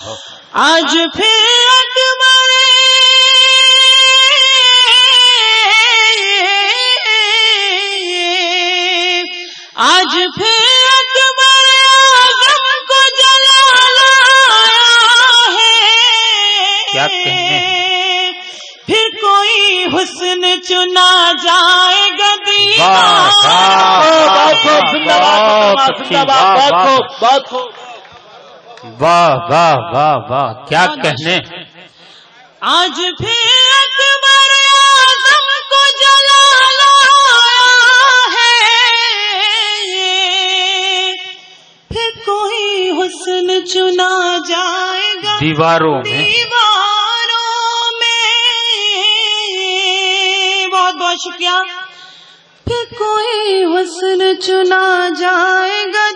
آج پھر اکبر آج پھر اکبر اعظم کو جلایا ہے. کیا کہنے پھر کوئی حسن چنا جائے گا واہ واہ واہ واہ کیا کہنے. آج پھر اکبر اعظم کو جلایا ہے. پھر کوئی حسن چنا جائے گا دیواروں میں. بہت بہت شکریہ. پھر کوئی حسن چنا جائے گا